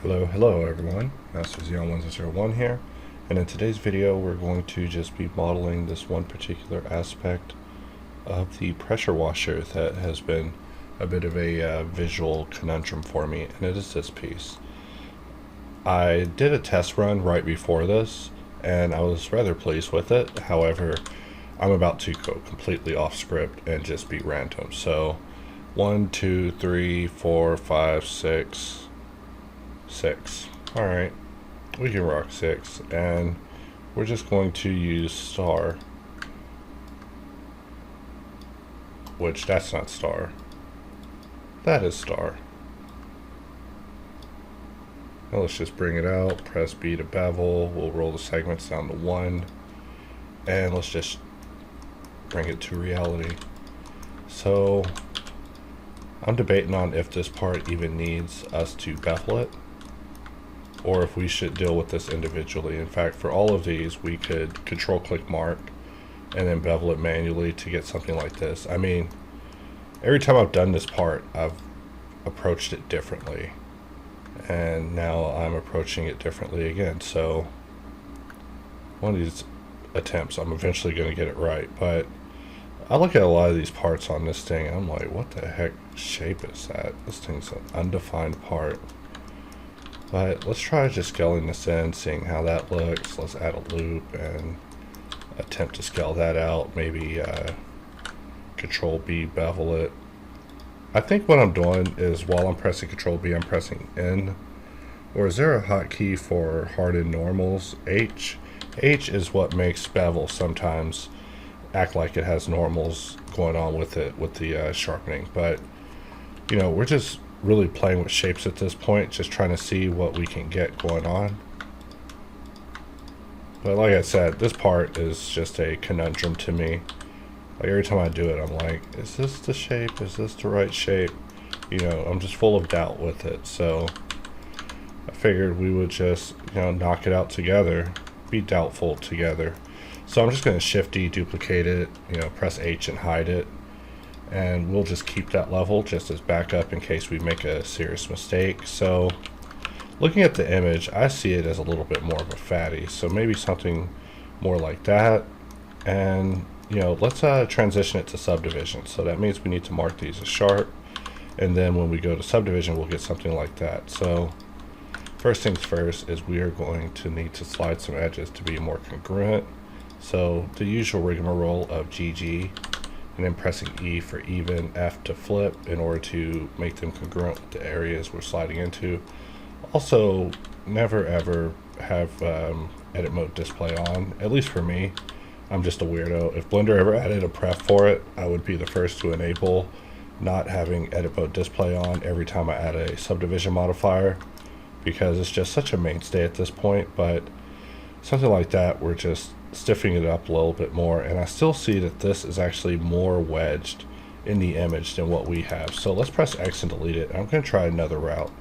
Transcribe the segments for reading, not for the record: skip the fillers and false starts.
Hello everyone, MasterZeon1001 here, and in today's video we're going to just be modeling this one particular aspect of the pressure washer that has been a bit of a visual conundrum for me, and it is this piece. I did a test run right before this, and I was rather pleased with it. However, I'm about to go completely off script and just be random. So 1, 2, 3, 4, 5, 6. Alright, we can rock 6, and we're just going to use star, which that's not star, that is star. Now let's just bring it out, press B to bevel, we'll roll the segments down to 1, and let's just bring it to reality. So I'm debating on if this part even needs us to bevel it, or if we should deal with this individually. In fact, for all of these, we could control click mark and then bevel it manually to get something like this. I mean, every time I've done this part, I've approached it differently, and now I'm approaching it differently again. So one of these attempts, I'm eventually going to get it right. But I look at a lot of these parts on this thing, and I'm like, what the heck shape is that? This thing's an undefined part. But let's try just scaling this in, seeing how that looks. Let's add a loop and attempt to scale that out. Maybe Control B, bevel it. I think what I'm doing is while I'm pressing Control B, I'm pressing N. Or is there a hotkey for hardened normals? H. H is what makes bevel sometimes act like it has normals going on with it, with the sharpening. But, you know, we're just really playing with shapes at this point, just trying to see what we can get going on. But like I said, this part is just a conundrum to me. Like every time I do it, I'm like, is this the shape? Is this the right shape? You know, I'm just full of doubt with it. So I figured we would just, you know, knock it out together, be doubtful together. So I'm just going to Shift D, duplicate it, you know, press H and hide it. And we'll just keep that level just as backup in case we make a serious mistake. So looking at the image, I see it as a little bit more of a fatty, so maybe something more like that. And you know, let's transition it to subdivision. So that means we need to mark these as sharp, and then when we go to subdivision, we'll get something like that. So first things first is we are going to need to slide some edges to be more congruent. So the usual rigmarole of GG, and then pressing E for even, F to flip in order to make them congruent with the areas we're sliding into. Also, never ever have edit mode display on, at least for me. I'm just a weirdo. If Blender ever added a pref for it, I would be the first to enable not having edit mode display on every time I add a subdivision modifier, because it's just such a mainstay at this point. But something like that, we're just stiffening it up a little bit more, and I still see that this is actually more wedged in the image than what we have. So let's press X and delete it. I'm going to try another route.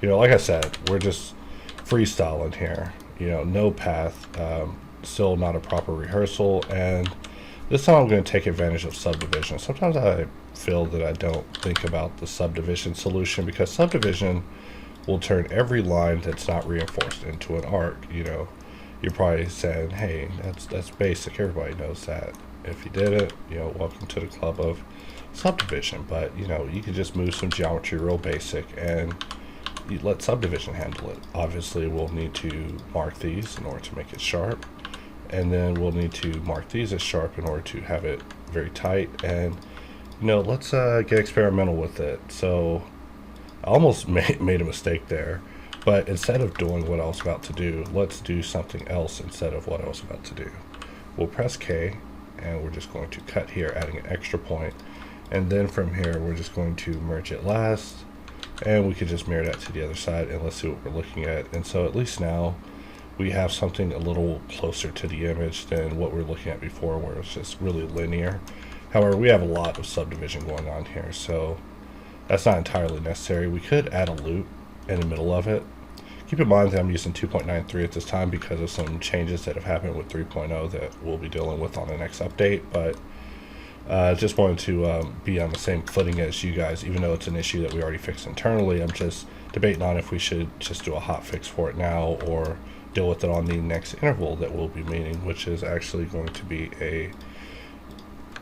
You know, like I said, we're just freestyling here. You know, no path, still not a proper rehearsal, and this time I'm going to take advantage of subdivision. Sometimes I feel that I don't think about the subdivision solution, because subdivision will turn every line that's not reinforced into an arc. You know, you're probably saying, hey, that's basic, everybody knows that. If you did it, you know, welcome to the club of subdivision. But you know, you can just move some geometry real basic and you let subdivision handle it. Obviously we'll need to mark these in order to make it sharp, and then we'll need to mark these as sharp in order to have it very tight. And you know, let's get experimental with it. So I almost made a mistake there. But instead of doing what I was about to do, let's do something else instead of what I was about to do. We'll press K, and we're just going to cut here, adding an extra point. And then from here, we're just going to merge it last. And we could just mirror that to the other side, and let's see what we're looking at. And so at least now we have something a little closer to the image than what we were looking at before, where it's just really linear. However, we have a lot of subdivision going on here, so that's not entirely necessary. We could add a loop in the middle of it. Keep in mind that I'm using 2.93 at this time because of some changes that have happened with 3.0 that we'll be dealing with on the next update. But just wanted to be on the same footing as you guys, even though it's an issue that we already fixed internally. I'm just debating on if we should just do a hotfix for it now or deal with it on the next interval that we'll be meeting, which is actually going to be a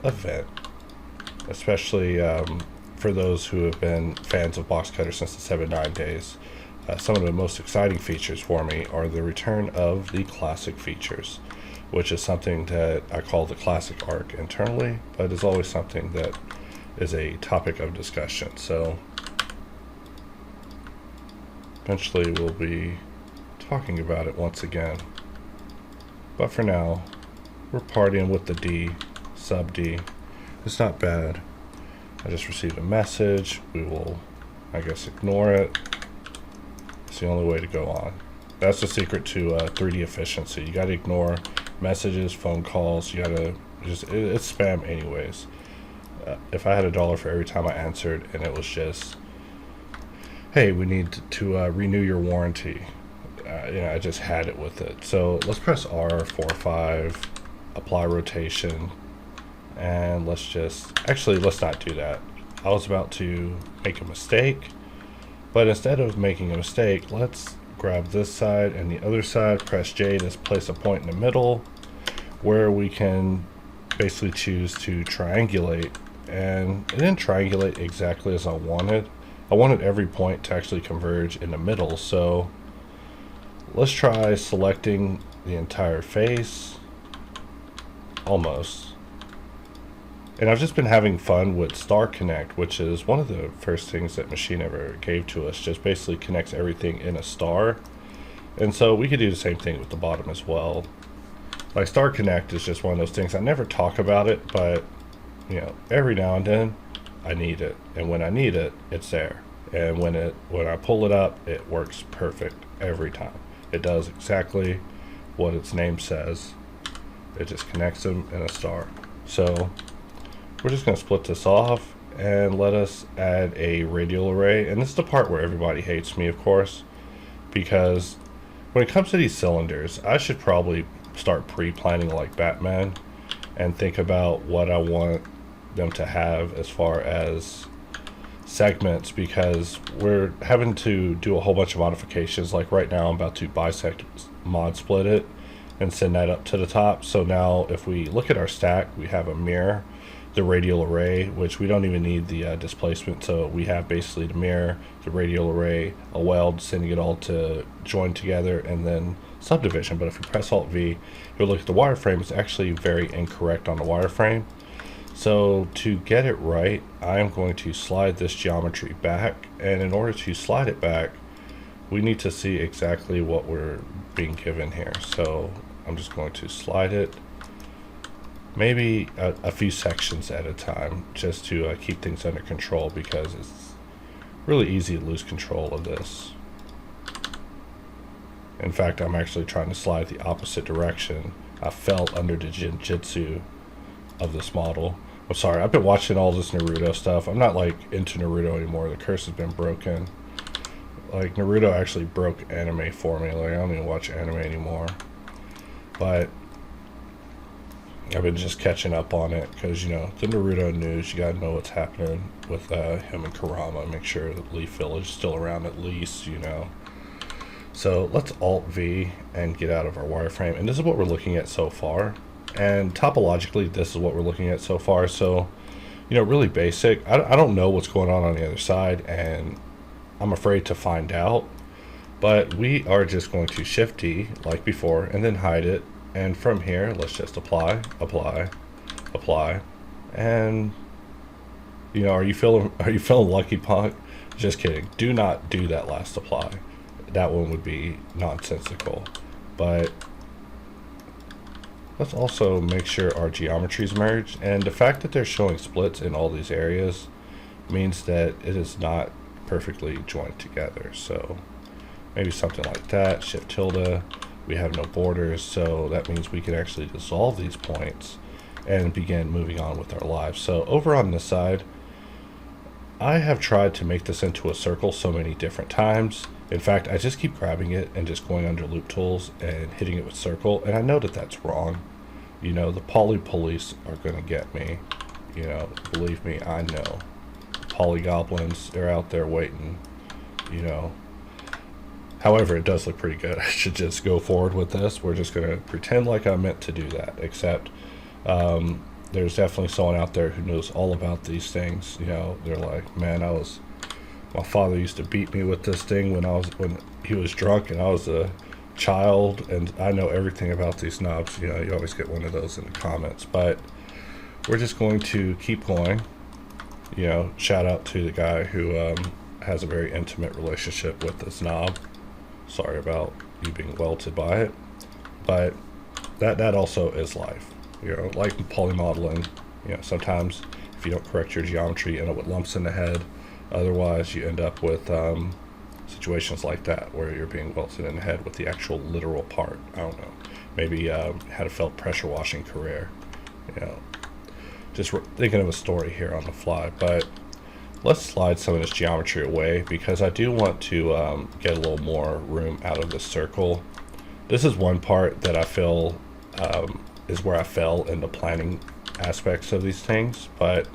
event, especially for those who have been fans of Boxcutter since the 7.9 days. Some of the most exciting features for me are the return of the classic features, which is something that I call the classic arc internally, but is always something that is a topic of discussion. So eventually we'll be talking about it once again. But for now, we're partying with the D, sub D. It's not bad. I just received a message. We will, I guess, ignore it. It's the only way to go on. That's the secret to 3D efficiency. You gotta ignore messages, phone calls. You gotta just, it's spam anyways. If I had $1 for every time I answered and it was just, hey, we need to renew your warranty. I just had it with it. So let's press R, 4, 5, apply rotation, and let's not do that. I was about to make a mistake, but instead of making a mistake, let's grab this side and the other side, press J to place a point in the middle where we can basically choose to triangulate, and it didn't triangulate exactly as I wanted. I wanted every point to actually converge in the middle, so let's try selecting the entire face, almost. And I've just been having fun with Star Connect, which is one of the first things that Machine ever gave to us, just basically connects everything in a star. And so we could do the same thing with the bottom as well. Like Star Connect is just one of those things, I never talk about it, but you know, every now and then I need it. And when I need it, it's there. And when I pull it up, it works perfect every time. It does exactly what its name says. It just connects them in a star. So we're just going to split this off and let us add a radial array. And this is the part where everybody hates me, of course, because when it comes to these cylinders, I should probably start pre-planning like Batman and think about what I want them to have as far as segments, because we're having to do a whole bunch of modifications. Like right now I'm about to bisect mod split it and send that up to the top. So now if we look at our stack, we have a mirror, the radial array, which we don't even need the displacement. So we have basically the mirror, the radial array, a weld, sending it all to join together, and then subdivision. But if we press Alt V, if we look at the wireframe, it's actually very incorrect on the wireframe. So to get it right, I am going to slide this geometry back, and in order to slide it back, we need to see exactly what we're being given here. So I'm just going to slide it maybe a few sections at a time, just to keep things under control, because it's really easy to lose control of this. In fact, I'm actually trying to slide the opposite direction. I fell under the jinjitsu of this model. I'm sorry, I've been watching all this Naruto stuff. I'm not like into Naruto anymore. The curse has been broken. Like Naruto actually broke anime for me. Like I don't even watch anime anymore. But I've been just catching up on it because, you know, the Naruto news, you gotta know what's happening with him and Kurama. Make sure that Leaf Village is still around at least, you know. So let's Alt V and get out of our wireframe. And this is what we're looking at so far. And topologically, this is what we're looking at so far. So, you know, really basic. I don't know what's going on the other side, and I'm afraid to find out. But we are just going to Shift D like before and then hide it. And from here, let's just apply, apply, apply. And, you know, are you feeling lucky, punk? Just kidding. Do not do that last apply. That one would be nonsensical. But let's also make sure our geometries merge, and the fact that they're showing splits in all these areas means that it is not perfectly joined together. So maybe something like that, Shift tilde. We have no borders, so that means we can actually dissolve these points and begin moving on with our lives. So over on this side, I have tried to make this into a circle so many different times. In fact, I just keep grabbing it and just going under loop tools and hitting it with circle, and I know that that's wrong. You know, the poly police are gonna get me. You know, believe me, I know. Poly goblins, they're out there waiting you know. However, it does look pretty good. I should just go forward with this. We're just going to pretend like I meant to do that, except there's definitely someone out there who knows all about these things. You know, they're like, man, my father used to beat me with this thing when he was drunk and I was a child, and I know everything about these knobs. You know, you always get one of those in the comments, but we're just going to keep going. You know, shout out to the guy who has a very intimate relationship with this knob. Sorry about you being welted by it, but that also is life. You know, like polymodeling, you know, sometimes if you don't correct your geometry, you end up with lumps in the head. Otherwise, you end up with situations like that where you're being welted in the head with the actual literal part. I don't know. Maybe had a felt pressure washing career. You know, just thinking of a story here on the fly, but let's slide some of this geometry away because I do want to get a little more room out of this circle. This is one part that I feel is where I fell in the planning aspects of these things, but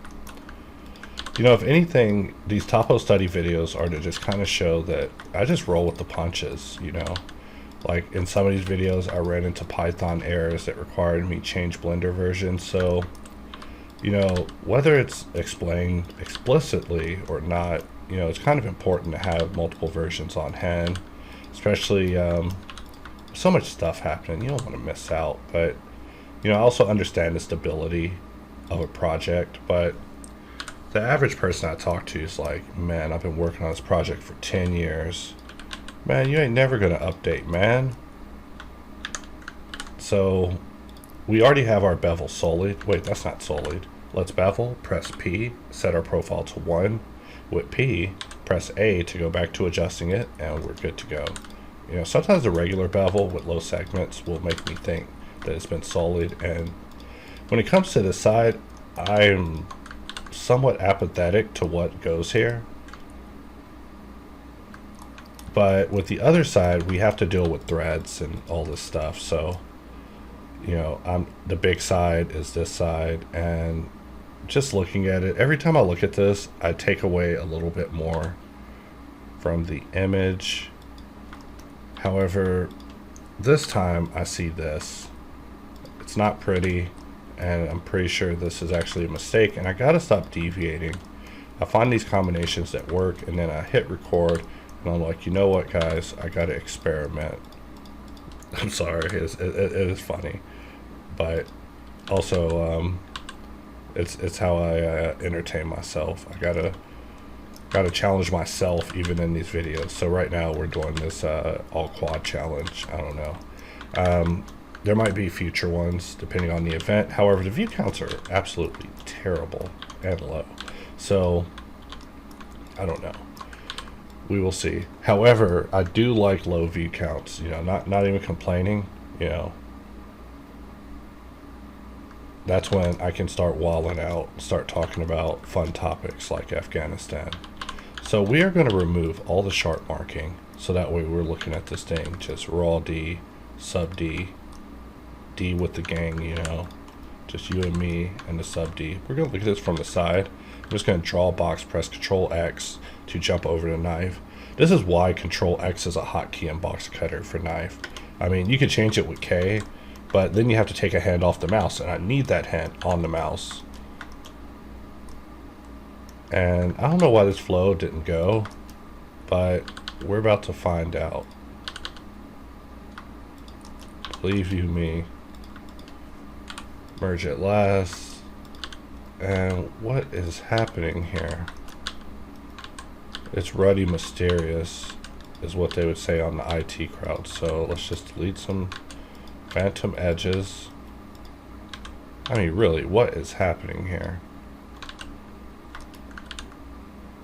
you know, if anything, these Topostudy videos are to just kind of show that I just roll with the punches, you know. Like in some of these videos, I ran into Python errors that required me change Blender versions, so you know, whether it's explained explicitly or not, you know, it's kind of important to have multiple versions on hand, especially so much stuff happening. You don't want to miss out, but you know, I also understand the stability of a project, but the average person I talk to is like, man, I've been working on this project for 10 years. Man, you ain't never gonna update, man. So we already have our bevel solid. Wait, that's not solid. Let's bevel, press P, set our profile to 1. With P, press A to go back to adjusting it, and we're good to go. You know, sometimes the regular bevel with low segments will make me think that it's been solid, and when it comes to this side, I'm somewhat apathetic to what goes here. But with the other side, we have to deal with threads and all this stuff, so you know, the big side is this side, and just looking at it, every time I look at this, I take away a little bit more from the image. However, this time I see this. It's not pretty, and I'm pretty sure this is actually a mistake, and I gotta stop deviating. I find these combinations that work, and then I hit record, and I'm like, you know what, guys, I gotta experiment. I'm sorry, it is funny, but also it's how I entertain myself. I gotta challenge myself even in these videos. So right now we're doing this all quad challenge. I don't know. There might be future ones depending on the event. However, the view counts are absolutely terrible and low. So I don't know. We will see. However, I do like low view counts, you know, not even complaining, you know. That's when I can start walling out, start talking about fun topics like Afghanistan. So we are going to remove all the sharp marking, so that way we're looking at this thing just raw D, sub D, D with the gang, you know, just you and me and the sub D. We're going to look at this from the side. I'm just going to draw a box, press Control X to jump over the knife. This is why Control X is a hotkey in Boxcutter for knife. I mean, you could change it with K, but then you have to take a hand off the mouse, and I need that hand on the mouse. And I don't know why this flow didn't go, but we're about to find out. Believe you me. Merge it last. And what is happening here? It's ruddy mysterious is what they would say on the IT crowd. So let's just delete some phantom edges. I mean, really, what is happening here?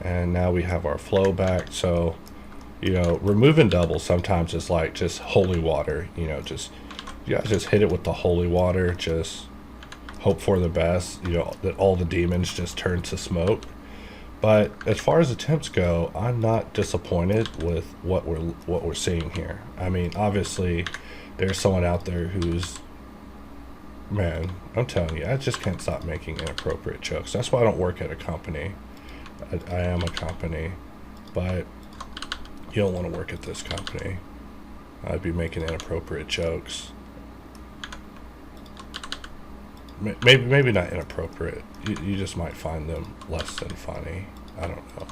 And now we have our flow back. So, you know, removing doubles sometimes is like just holy water. You know, just you gotta just hit it with the holy water. Just hope for the best. You know, that all the demons just turn to smoke. But as far as attempts go, I'm not disappointed with what we're seeing here. I mean, obviously, there's someone out there who's, man, I'm telling you, I just can't stop making inappropriate jokes. That's why I don't work at a company. I am a company, but You don't want to work at this company. I'd be making inappropriate jokes. Maybe not inappropriate. You just might find them less than funny. I don't know.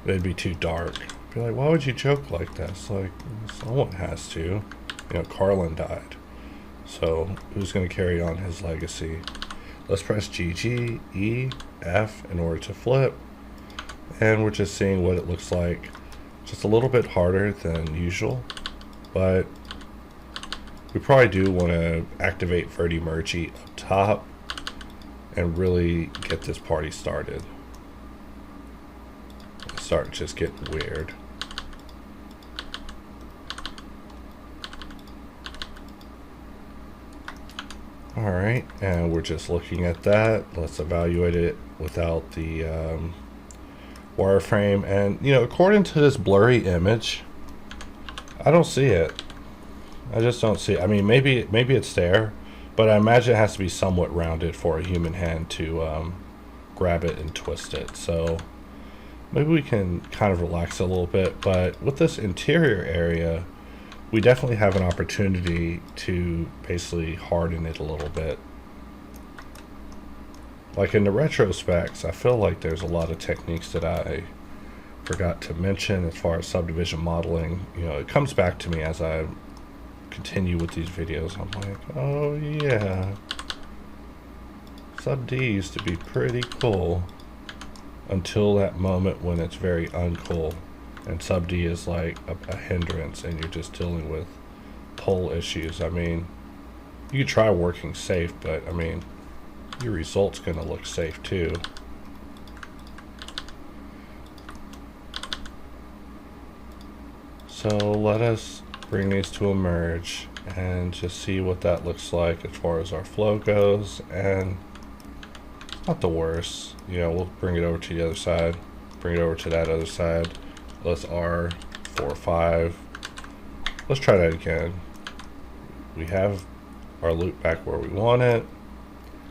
They'd be too dark. Be like, why would you joke like that? It's like, someone has to. You know, Carlin died. So who's going to carry on his legacy? Let's press G, G, E, F in order to flip. And we're just seeing what it looks like. Just a little bit harder than usual. But we probably do want to activate Vertimergy up top and really get this party started. Start just getting weird. Alright, and we're just looking at that. Let's evaluate it without the wireframe. And, you know, according to this blurry image, I don't see it. I just don't see it. I mean, maybe it's there, but I imagine it has to be somewhat rounded for a human hand to grab it and twist it. So maybe we can kind of relax a little bit. But with this interior area, we definitely have an opportunity to basically harden it a little bit. Like in the retrospects, I feel like there's a lot of techniques that I forgot to mention as far as subdivision modeling. You know, it comes back to me as I continue with these videos. I'm like, oh yeah, Sub D used to be pretty cool until that moment when it's very uncool and Sub D is like a hindrance and you're just dealing with pole issues. I mean, you could try working safe, but I mean, your result's gonna look safe too. So let us bring these to a merge and just see what that looks like as far as our flow goes. And not the worst. You know, we'll bring it over to the other side, bring it over to that other side. Let's R4, 5. Let's try that again. We have our loop back where we want it.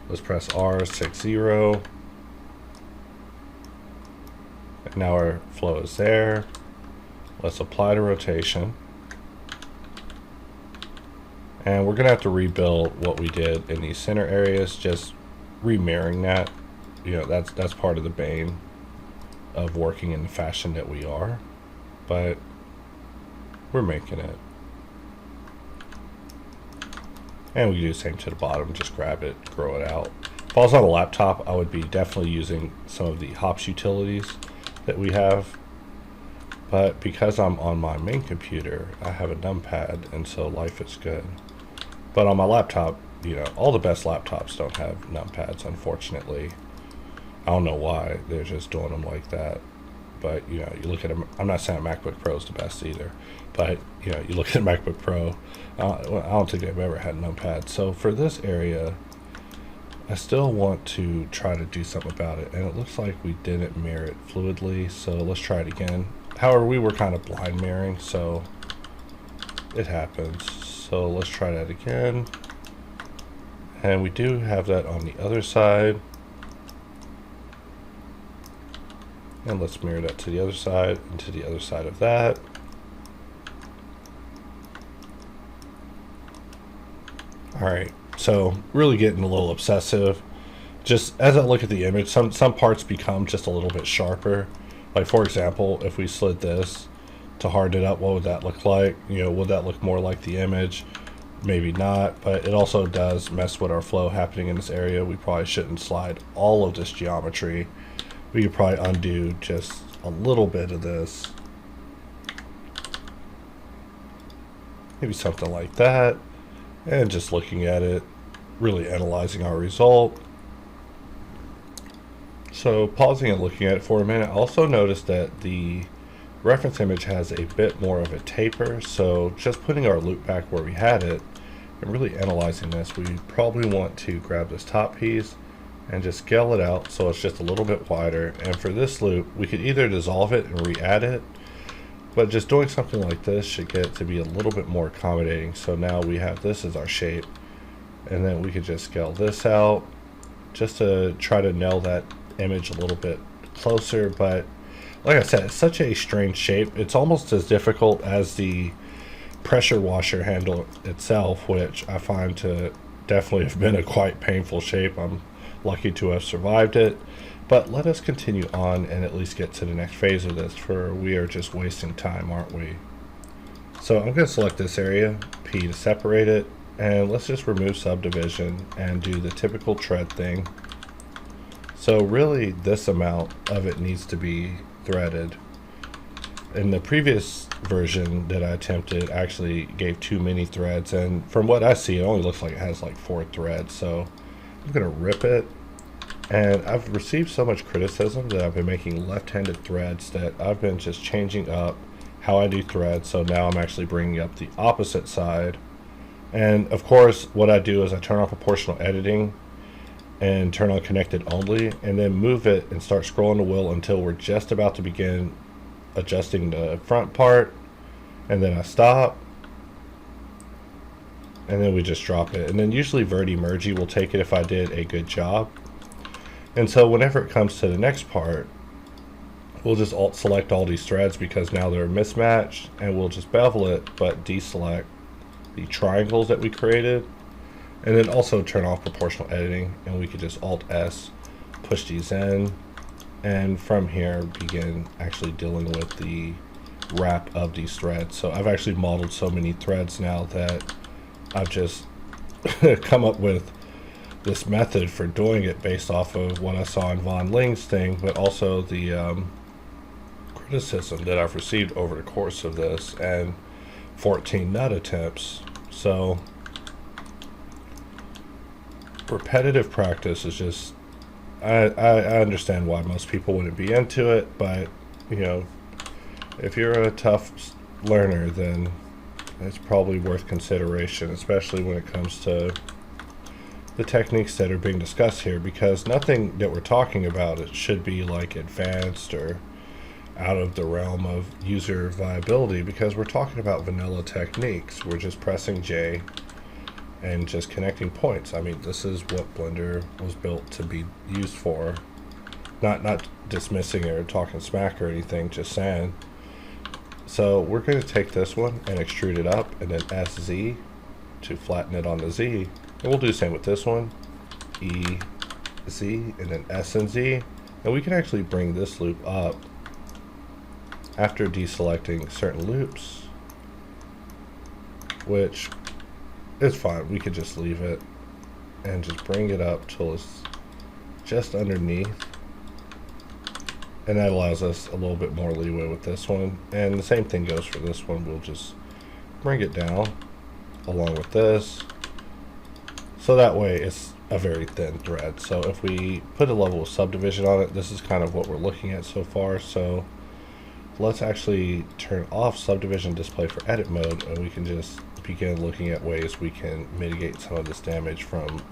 Let's press R6, 0. And now our flow is there. Let's apply the rotation. And we're gonna have to rebuild what we did in these center areas, just remirroring that. You know, that's part of the bane of working in the fashion that we are, but we're making it. And we can do the same to the bottom, just grab it, grow it out. If I was on a laptop, I would be definitely using some of the HardOps utilities that we have. But because I'm on my main computer, I have a numpad, and so life is good. But on my laptop, you know, all the best laptops don't have numpads, unfortunately. I don't know why, they're just doing them like that. But, you know, you look at them, I'm not saying MacBook Pro is the best either, but, you know, you look at MacBook Pro, I don't think they've ever had numpads. So for this area, I still want to try to do something about it, and it looks like we didn't mirror it fluidly, so let's try it again. However, we were kind of blind mirroring, so it happens. So let's try that again. And we do have that on the other side. And let's mirror that to the other side and to the other side of that. Alright, so really getting a little obsessive. Just as I look at the image, some parts become just a little bit sharper. Like for example, if we slid this to harden it up, what would that look like? You know, would that look more like the image? Maybe not, but it also does mess with our flow happening in this area. We probably shouldn't slide all of this geometry. We could probably undo just a little bit of this. Maybe something like that. And just looking at it, really analyzing our result. So pausing and looking at it for a minute, I also noticed that the reference image has a bit more of a taper. So just putting our loop back where we had it and really analyzing this, we probably want to grab this top piece and just scale it out so it's just a little bit wider. And for this loop, we could either dissolve it and re-add it, but just doing something like this should get it to be a little bit more accommodating. So now we have this as our shape, and then we could just scale this out just to try to nail that image a little bit closer. But like I said, it's such a strange shape. It's almost as difficult as the pressure washer handle itself, which I find to definitely have been a quite painful shape. I'm lucky to have survived it. But let us continue on and at least get to the next phase of this, for we are just wasting time, aren't we? So I'm going to select this area, P to separate it, and let's just remove subdivision and do the typical tread thing. So really this amount of it needs to be threaded. In the previous version that I attempted, I actually gave too many threads, and from what I see it only looks like it has like 4 threads. So I'm going to rip it. And I've received so much criticism that I've been making left-handed threads that I've been just changing up how I do threads. So now I'm actually bringing up the opposite side. And of course, what I do is I turn off proportional editing and turn on connected only, and then move it and start scrolling the wheel until we're just about to begin adjusting the front part. And then I stop. And then we just drop it. And then usually Verti Mergy will take it if I did a good job. And so whenever it comes to the next part, we'll just alt select all these threads because now they're mismatched, and we'll just bevel it but deselect the triangles that we created, and then also turn off proportional editing, and we could just alt S, push these in, and from here begin actually dealing with the wrap of these threads. So I've actually modeled so many threads now that I've just come up with this method for doing it based off of what I saw in Von Ling's thing, but also the criticism that I've received over the course of this and 14 nut attempts. So repetitive practice is just, I understand why most people wouldn't be into it, but you know, if you're a tough learner, then it's probably worth consideration, especially when it comes to the techniques that are being discussed here, because nothing that we're talking about it should be like advanced or out of the realm of user viability, because we're talking about vanilla techniques. We're just pressing J and just connecting points. I mean, this is what Blender was built to be used for. Not dismissing it or talking smack or anything, just saying. So we're going to take this one and extrude it up, and then SZ to flatten it on the Z. And we'll do the same with this one, E, Z, and then S and Z. And we can actually bring this loop up after deselecting certain loops, which is fine. We could just leave it and just bring it up till it's just underneath. And that allows us a little bit more leeway with this one. And the same thing goes for this one. We'll just bring it down along with this. So that way it's a very thin thread. So if we put a level of subdivision on it, this is kind of what we're looking at so far. So let's actually turn off subdivision display for edit mode, and we can just begin looking at ways we can mitigate some of this damage from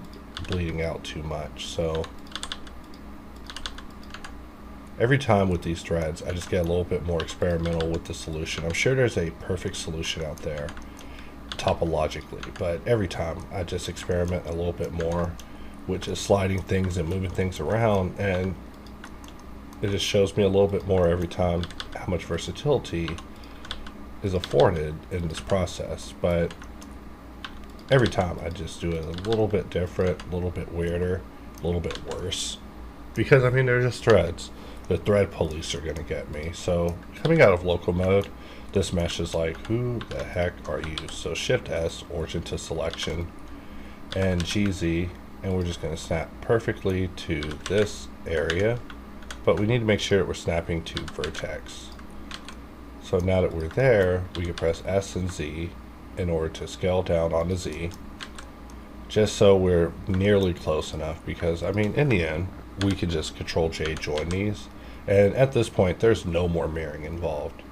bleeding out too much. So every time with these threads, I just get a little bit more experimental with the solution. I'm sure there's a perfect solution out there topologically, but every time I just experiment a little bit more with just sliding things and moving things around, and it just shows me a little bit more every time how much versatility is afforded in this process. But every time I just do it a little bit different, a little bit weirder, a little bit worse, because I mean, they're just threads. The thread police are going to get me. So coming out of local mode, this mesh is like, who the heck are you? So Shift S, origin to selection, and GZ, and we're just going to snap perfectly to this area, but we need to make sure that we're snapping to vertex. So now that we're there, we can press S and Z in order to scale down on the Z, just so we're nearly close enough, because I mean, in the end, we can just Control J join these, and at this point there's no more mirroring involved,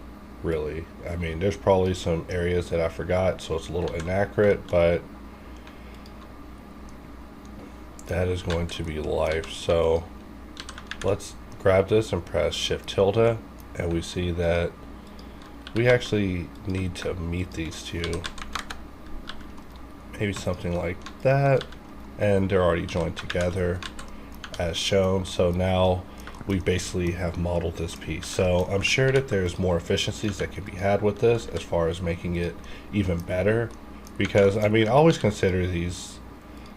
really. I mean, there's probably some areas that I forgot, so it's a little inaccurate, but that is going to be life. So let's grab this and press Shift tilde, and we see that we actually need to meet these two, maybe something like that, and they're already joined together as shown. So now we basically have modeled this piece. So I'm sure that there's more efficiencies that can be had with this as far as making it even better, because I mean, I always consider these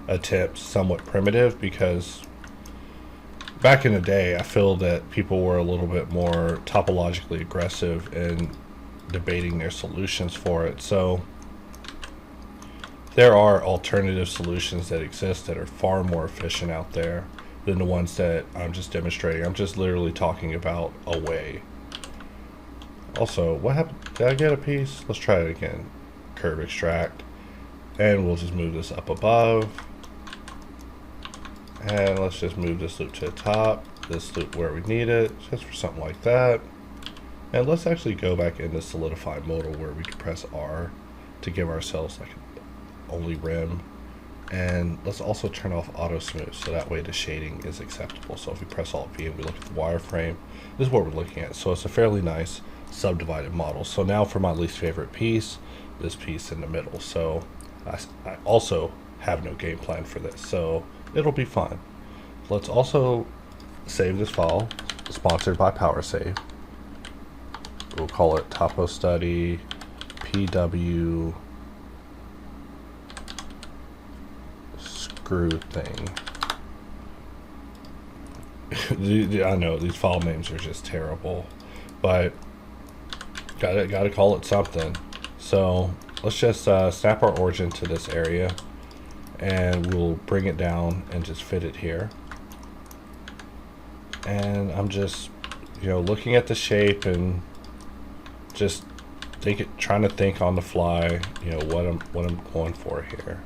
attempts somewhat primitive, because back in the day I feel that people were a little bit more topologically aggressive in debating their solutions for it. So there are alternative solutions that exist that are far more efficient out there than the ones that I'm just demonstrating. I'm just literally talking about a way. Also, what happened? Did I get a piece? Let's try it again. Curve extract. And we'll just move this up above. And let's just move this loop to the top. This loop where we need it, just for something like that. And let's actually go back into solidify modal where we can press R to give ourselves like only rim. And let's also turn off auto smooth, so that way the shading is acceptable. So if we press Alt V and we look at the wireframe, this is what we're looking at. So it's a fairly nice subdivided model. So now for my least favorite piece, this piece in the middle. So I also have no game plan for this, so it'll be fun. Let's also save this file, sponsored by PowerSave. We'll call it Topostudy PW screw thing. I know these file names are just terrible, but gotta call it something. So let's just snap our origin to this area, and we'll bring it down and just fit it here. And I'm just, looking at the shape and just trying to think on the fly, what I'm going for here.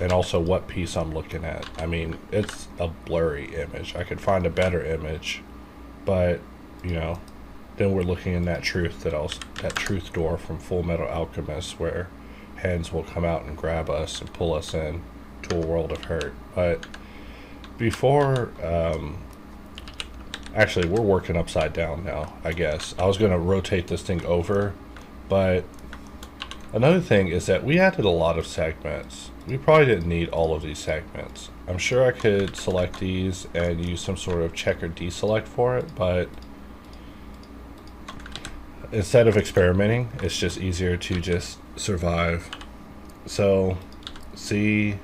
And also what piece I'm looking at. I mean, it's a blurry image. I could find a better image, but then we're looking in that truth door from Full Metal Alchemist, where hands will come out and grab us and pull us in to a world of hurt. But before, actually, we're working upside down now, I guess. I was going to rotate this thing over, but another thing is that we added a lot of segments. We probably didn't need all of these segments. I'm sure I could select these and use some sort of check or deselect for it, but instead of experimenting, it's just easier to just survive. So C,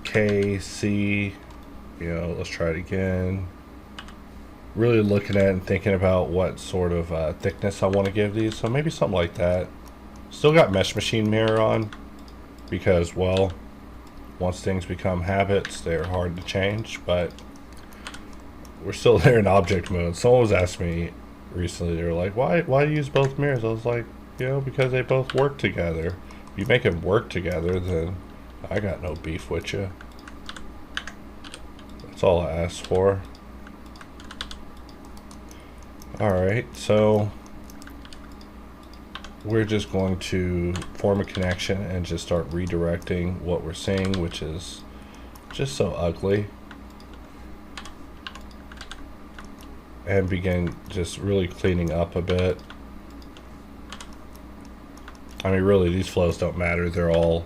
K, C, let's try it again. Really looking at and thinking about what sort of thickness I want to give these. So maybe something like that. Still got Mesh Machine Mirror on, because, well, once things become habits, they're hard to change, but we're still there in object mode. Someone was asking me recently, they were like, why do you use both mirrors? I was like, because they both work together. If you make them work together, then I got no beef with you. That's all I asked for. Alright, so we're just going to form a connection and just start redirecting what we're seeing, which is just so ugly, and begin just really cleaning up a bit. I mean, really, these flows don't matter. They're all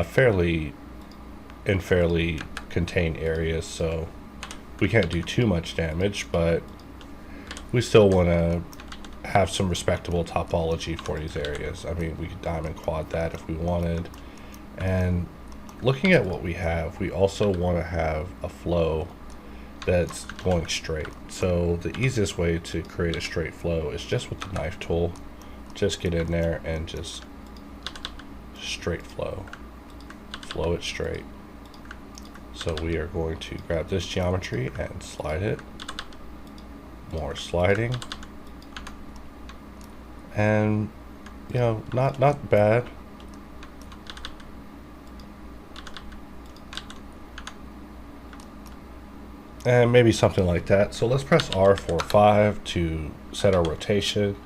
fairly contained areas, so we can't do too much damage, but we still want to have some respectable topology for these areas. I mean, we could diamond quad that if we wanted. And looking at what we have, we also want to have a flow that's going straight. So the easiest way to create a straight flow is just with the knife tool. Just get in there and just straight flow it straight. So we are going to grab this geometry and slide it. More sliding, and not bad. And maybe something like that. So let's press R4-5 to set our rotation,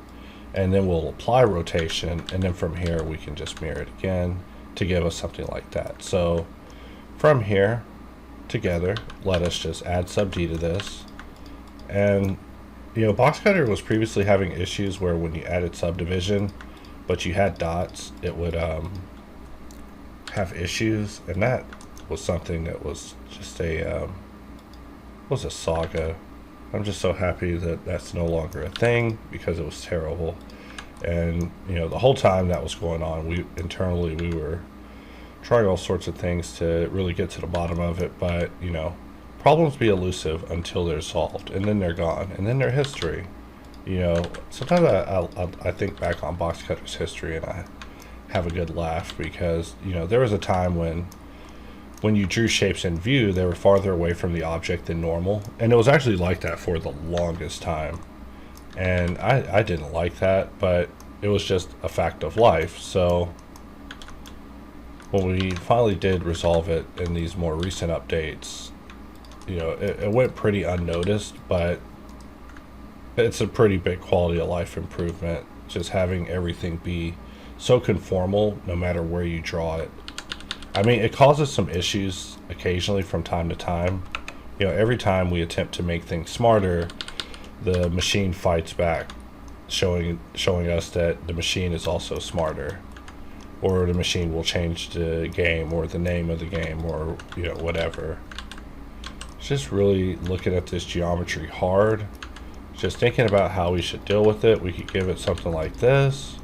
and then we'll apply rotation, and then from here we can just mirror it again to give us something like that. So from here together, let us just add sub D to this. And Boxcutter was previously having issues where when you added subdivision but you had dots, it would have issues, and that was something that was just a was a saga. I'm just so happy that that's no longer a thing because it was terrible. And you know, the whole time that was going on, we were trying all sorts of things to really get to the bottom of it. But you know, problems be elusive until they're solved, and then they're gone, and then they're history. You know, sometimes I think back on Boxcutter's history and I have a good laugh because, you know, there was a time when you drew shapes in view, they were farther away from the object than normal. And it was actually like that for the longest time. And I didn't like that, but it was just a fact of life. So when we finally did resolve it in these more recent updates, you know, it went pretty unnoticed, but it's a pretty big quality of life improvement, just having everything be so conformal no matter where you draw it. I mean, it causes some issues occasionally from time to time. You know, every time we attempt to make things smarter, the machine fights back, showing us that the machine is also smarter, or the machine will change the game or the name of the game, or you know, whatever. It's just really looking at this geometry hard, just thinking about how we should deal with it. We could give it something like this.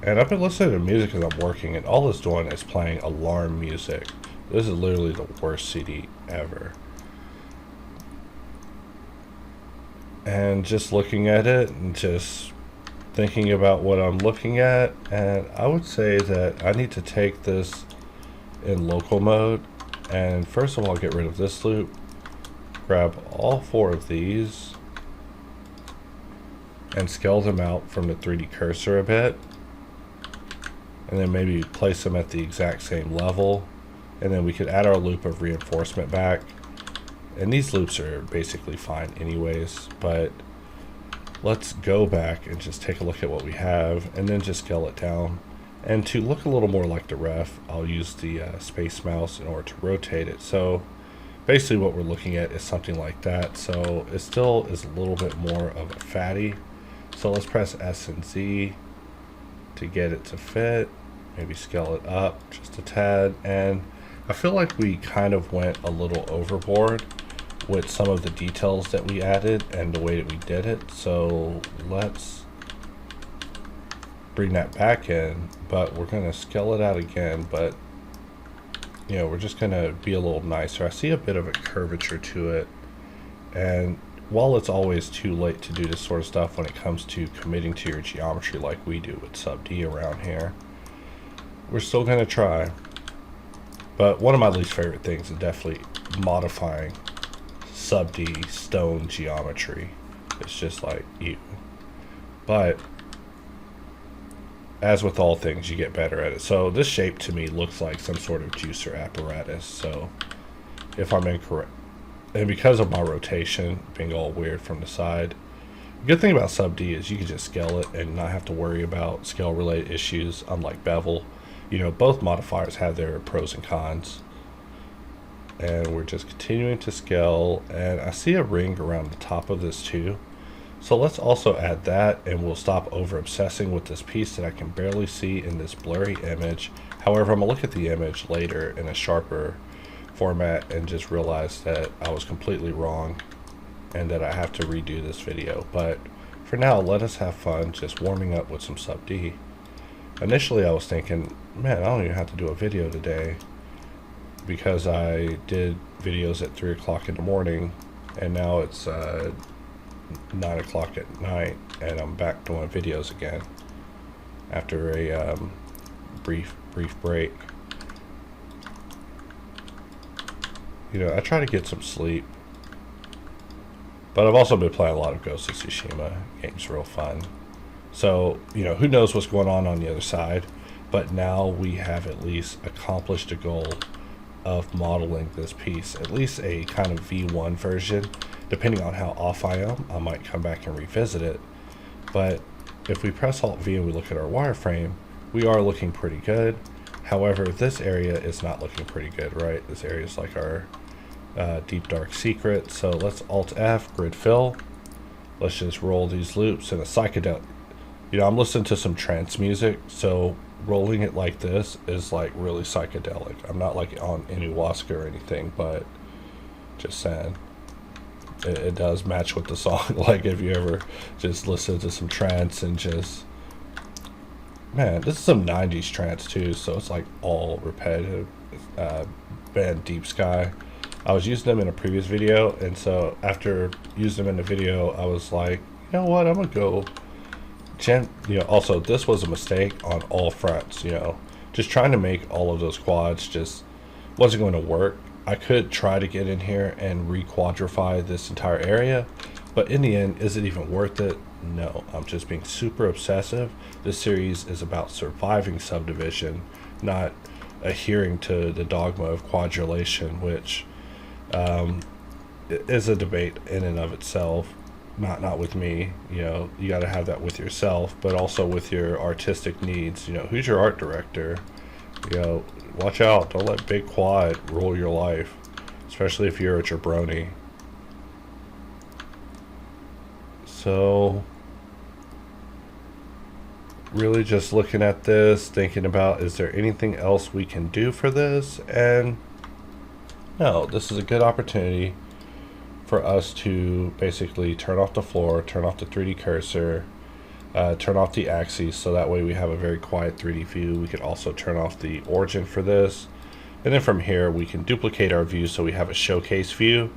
And I've been listening to music as I'm working, and all it's doing is playing alarm music. This is literally the worst CD ever. And just looking at it and just thinking about what I'm looking at, and I would say that I need to take this in local mode. And first of all, get rid of this loop, grab all 4 of these and scale them out from the 3D cursor a bit, and then maybe place them at the exact same level, and then we could add our loop of reinforcement back. And these loops are basically fine anyways, but let's go back and just take a look at what we have and then just scale it down. And to look a little more like the ref, I'll use the space mouse in order to rotate it. So basically what we're looking at is something like that. So it still is a little bit more of a fatty. So let's press S and Z to get it to fit. Maybe scale it up just a tad. And I feel like we kind of went a little overboard with some of the details that we added and the way that we did it. So let's bring that back in, but we're going to scale it out again. But you know, we're just going to be a little nicer. I see a bit of a curvature to it, and while it's always too late to do this sort of stuff when it comes to committing to your geometry like we do with Sub-D around here, we're still going to try. But one of my least favorite things is definitely modifying Sub-D stone geometry. It's just like, ew. But as with all things, you get better at it. So this shape to me looks like some sort of juicer apparatus. So if I'm incorrect, and because of my rotation being all weird from the side, the good thing about Sub-D is you can just scale it and not have to worry about scale related issues, unlike bevel. You know, both modifiers have their pros and cons. And we're just continuing to scale, and I see a ring around the top of this too. So let's also add that, and we'll stop over obsessing with this piece that I can barely see in this blurry image. However, I'm gonna look at the image later in a sharper format and just realize that I was completely wrong and that I have to redo this video. But for now, let us have fun just warming up with some Sub-D. Initially I was thinking, man, I don't even have to do a video today, because I did videos at 3 o'clock in the morning, and now it's 9 o'clock at night, and I'm back doing videos again after a brief break. You know, I try to get some sleep, but I've also been playing a lot of Ghost of Tsushima. Game's real fun. So, you know, who knows what's going on the other side, but now we have at least accomplished a goal of modeling this piece, at least a kind of V1 version. Depending on how off I am, I might come back and revisit it. But if we press Alt V and we look at our wireframe, we are looking pretty good. However, this area is not looking pretty good, right? This area is like our deep dark secret. So let's Alt F, grid fill. Let's just roll these loops in a psychedelic. You know, I'm listening to some trance music, so rolling it like this is like really psychedelic. I'm not like on ayahuasca or anything, but just saying. It does match with the song. Like if you ever just listen to some trance and just, man, this is some 90s trance too, so it's like all repetitive. Band Deep Sky, I was using them in a previous video, and so after using them in the video I was like, you know what, I'm gonna go also this was a mistake on all fronts. Just trying to make all of those quads just wasn't going to work. I could try to get in here and re-quadrify this entire area, but in the end, is it even worth it? No. I'm just being super obsessive. This series is about surviving subdivision, not adhering to the dogma of quadulation, which is a debate in and of itself. Not with me. You got to have that with yourself, but also with your artistic needs. Who's your art director? Watch out. Don't let big quad rule your life, especially if you're a jabroni. So really just looking at this, thinking about, is there anything else we can do for this? And no, this is a good opportunity for us to basically turn off the floor, turn off the 3D cursor, turn off the axes, so that way we have a very quiet 3D view. We could also turn off the origin for this, and then from here we can duplicate our view so we have a showcase view,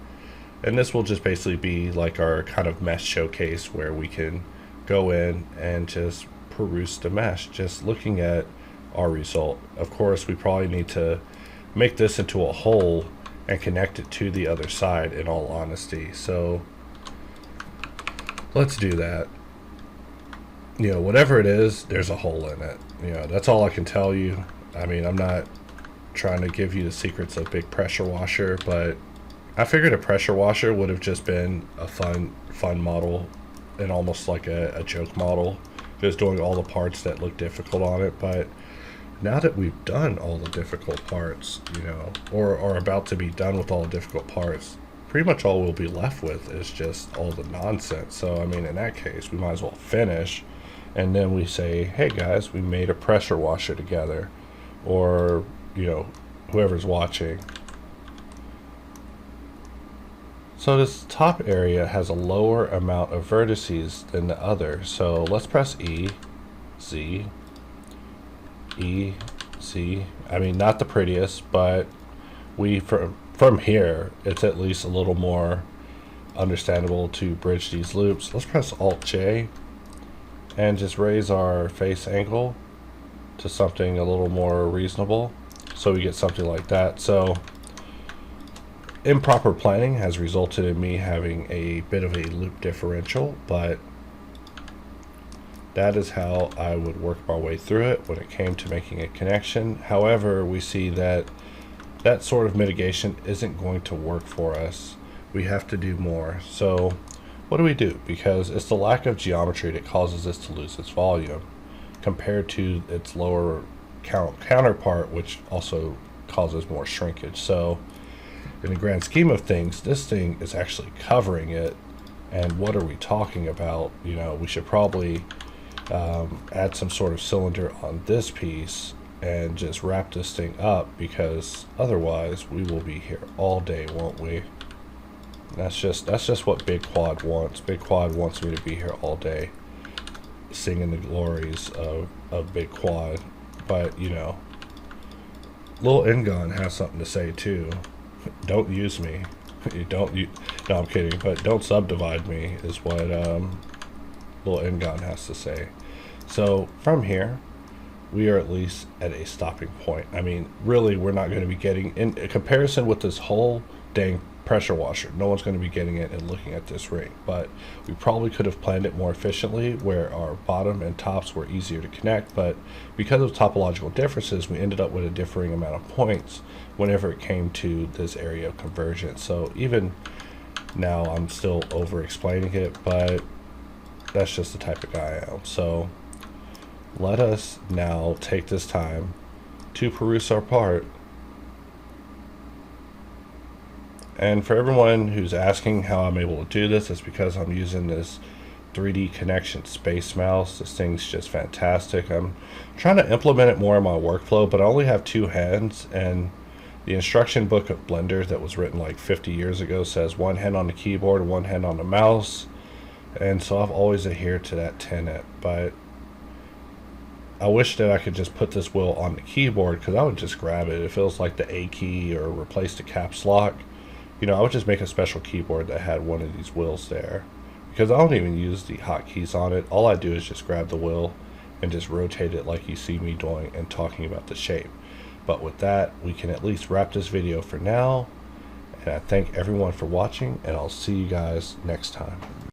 and this will just basically be like our kind of mesh showcase where we can go in and just peruse the mesh, just looking at our result. Of course, we probably need to make this into a whole and connect it to the other side, in all honesty. So let's do that. Whatever it is, there's a hole in it. That's all I can tell you. I mean, I'm not trying to give you the secrets of big pressure washer, but I figured a pressure washer would have just been a fun model, and almost like a joke model, just doing all the parts that look difficult on it. But now that we've done all the difficult parts, or are about to be done with all the difficult parts, pretty much all we'll be left with is just all the nonsense. So I mean, in that case, we might as well finish, and then we say, hey guys, we made a pressure washer together, or whoever's watching. So this top area has a lower amount of vertices than the other, so let's press E, Z, E, Z. I mean, not the prettiest, but from here it's at least a little more understandable to bridge these loops. Let's press Alt J and just raise our face angle to something a little more reasonable, so we get something like that. So improper planning has resulted in me having a bit of a loop differential, but that is how I would work my way through it when it came to making a connection. However, we see that that sort of mitigation isn't going to work for us. We have to do more. So what do we do? Because it's the lack of geometry that causes this to lose its volume compared to its lower counterpart, which also causes more shrinkage. So in the grand scheme of things, this thing is actually covering it. And what are we talking about? We should probably add some sort of cylinder on this piece and just wrap this thing up, because otherwise we will be here all day, won't we? That's just what Big Quad wants. Big Quad wants me to be here all day singing the glories of Big Quad. But Lil Ngon has something to say too. Don't use me. No, I'm kidding, but don't subdivide me is what Lil Ngon has to say. So from here, we are at least at a stopping point. I mean, really, we're not going to be getting, in comparison with this whole dang pressure washer, no one's going to be getting it and looking at this ring. But we probably could have planned it more efficiently, where our bottom and tops were easier to connect. But because of topological differences, we ended up with a differing amount of points whenever it came to this area of convergence. So even now, I'm still over explaining it, but that's just the type of guy I am. So let us now take this time to peruse our part. And for everyone who's asking how I'm able to do this, it's because I'm using this 3D connection space mouse. This thing's just fantastic. I'm trying to implement it more in my workflow, but I only have 2 hands, and the instruction book of Blender that was written like 50 years ago says 1 hand on the keyboard, 1 hand on the mouse, and so I've always adhered to that tenet. But I wish that I could just put this wheel on the keyboard, because I would just grab it. It feels like the A key, or replace the caps lock. You know, I would just make a special keyboard that had one of these wheels there, because I don't even use the hotkeys on it. All I do is just grab the wheel and just rotate it like you see me doing and talking about the shape. But with that, we can at least wrap this video for now, and I thank everyone for watching, and I'll see you guys next time.